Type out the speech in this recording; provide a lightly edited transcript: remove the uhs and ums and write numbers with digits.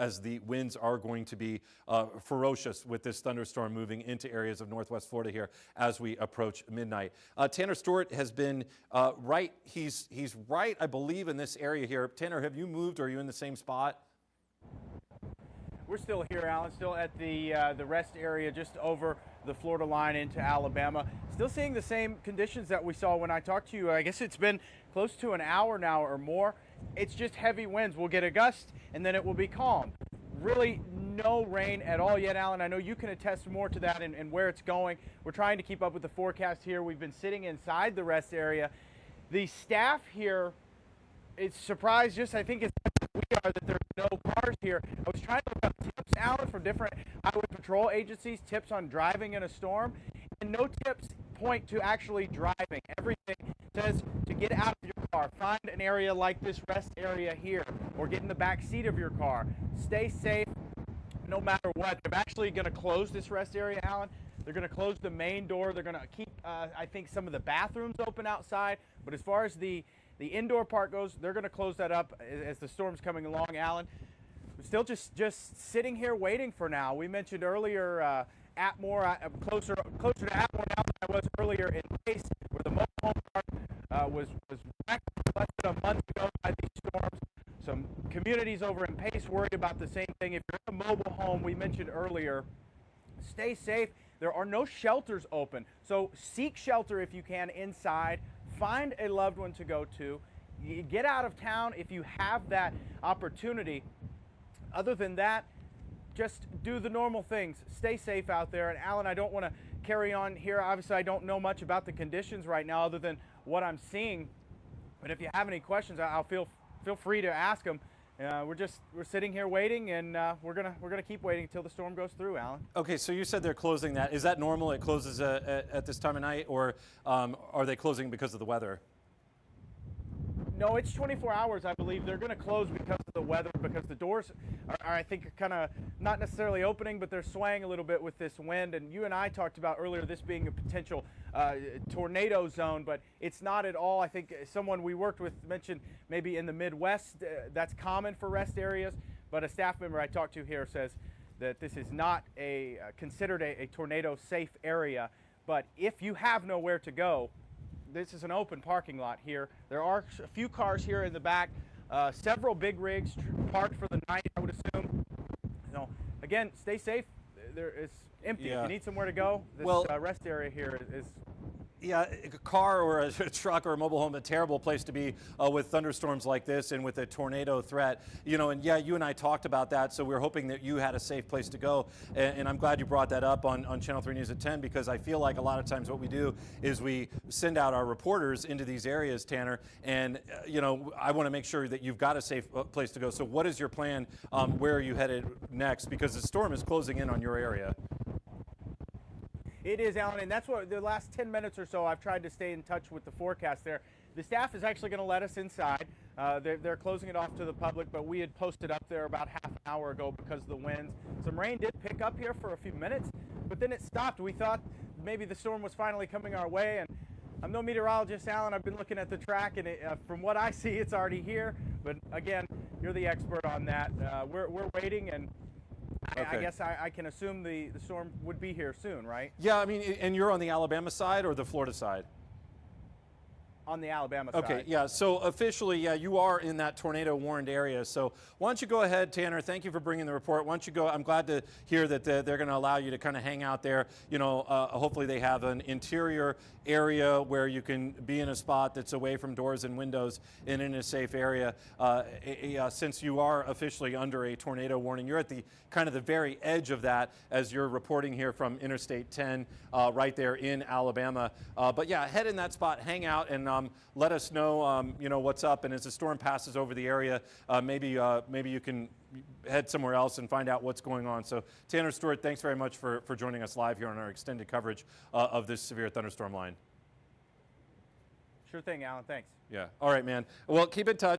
as the winds are going to be ferocious with this thunderstorm moving into areas of northwest Florida here as we approach midnight. Tanner Stewart has been right. He's right, I believe, in this area here. Tanner, have you moved, or are you in the same spot? We're still here, Alan, still at the rest area just over the Florida line into Alabama. Still seeing the same conditions that we saw when I talked to you. I guess it's been close to an hour now or more. It's just heavy winds. We'll get a gust and then it will be calm. Really no rain at all yet, Alan. I know you can attest more to that and where it's going. We're trying to keep up with the forecast here. We've been sitting inside the rest area. The staff here is surprised, just I think as we are, that there's no cars here. I was trying to look up tips, Alan, from different highway patrol agencies, tips on driving in a storm, and no tips point to actually driving. Everything says to get out of your car, find an area like this rest area here, or get in the back seat of your car. Stay safe no matter what. They're actually going to close this rest area, Alan. They're going to close the main door. They're going to keep, I think, some of the bathrooms open outside. But as far as the indoor part goes, they're going to close that up as the storm's coming along, Alan. We're still just sitting here waiting for now. We mentioned earlier Atmore, closer to Atmore now than I was earlier in Pace, where the mobile home park was wrecked less than a month ago by these storms. Some communities over in Pace worried about the same thing. If you're in a mobile home, we mentioned earlier, stay safe. There are no shelters open, so seek shelter if you can inside. Find a loved one to go to. Get out of town if you have that opportunity. Other than that, just do the normal things. Stay safe out there. And Alan, I don't want to carry on here. Obviously, I don't know much about the conditions right now other than what I'm seeing. But if you have any questions, I'll feel free to ask them. We're sitting here waiting, and we're gonna keep waiting until the storm goes through, Alan. Okay, so you said they're closing that. Is that normal? It closes at this time of night, or are they closing because of the weather? No, it's 24 hours, I believe. They're going to close because of the weather, because the doors are I think, kind of not necessarily opening, but they're swaying a little bit with this wind. And you and I talked about earlier this being a potential tornado zone, but it's not at all. I think someone we worked with mentioned maybe in the Midwest, that's common for rest areas. But a staff member I talked to here says that this is not considered a tornado safe area. But if you have nowhere to go, this is an open parking lot here. There are a few cars here in the back, several big rigs parked for the night, I would assume. So, again, stay safe. It's empty. Yeah. If you need somewhere to go, this rest area here is... Yeah, a car or a truck or a mobile home, a terrible place to be with thunderstorms like this and with a tornado threat. You know, and yeah, you and I talked about that, so we're hoping that you had a safe place to go. And I'm glad you brought that up on Channel 3 News at 10, because I feel like a lot of times what we do is we send out our reporters into these areas, Tanner, and, you know, I want to make sure that you've got a safe place to go. So what is your plan? Where are you headed next? Because the storm is closing in on your area. It is, Alan, and that's what the last 10 minutes or so I've tried to stay in touch with the forecast there. The staff is actually going to let us inside. They're closing it off to the public, but we had posted up there about half an hour ago because of the winds. Some rain did pick up here for a few minutes, but then it stopped. We thought maybe the storm was finally coming our way, and I'm no meteorologist, Alan. I've been looking at the track, and from what I see, it's already here. But again, you're the expert on that. We're waiting, and Okay. I guess I can assume the storm would be here soon, right? Yeah, I mean, and you're on the Alabama side or the Florida side? On the Alabama side. Okay, yeah, so officially, yeah, you are in that tornado warned area. So why don't you go ahead, Tanner, thank you for bringing the report. Why don't you go, I'm glad to hear that they're going to allow you to kind of hang out there. You know, hopefully they have an interior area where you can be in a spot that's away from doors and windows and in a safe area. Since you are officially under a tornado warning, you're at the kind of the very edge of that as you're reporting here from Interstate 10 right there in Alabama. But yeah, head in that spot, hang out, and let us know, you know, what's up. And as the storm passes over the area, maybe you can head somewhere else and find out what's going on. So Tanner Stewart, thanks very much for joining us live here on our extended coverage of this severe thunderstorm line. Sure thing, Alan. Thanks. Yeah. All right, man. Well, keep in touch.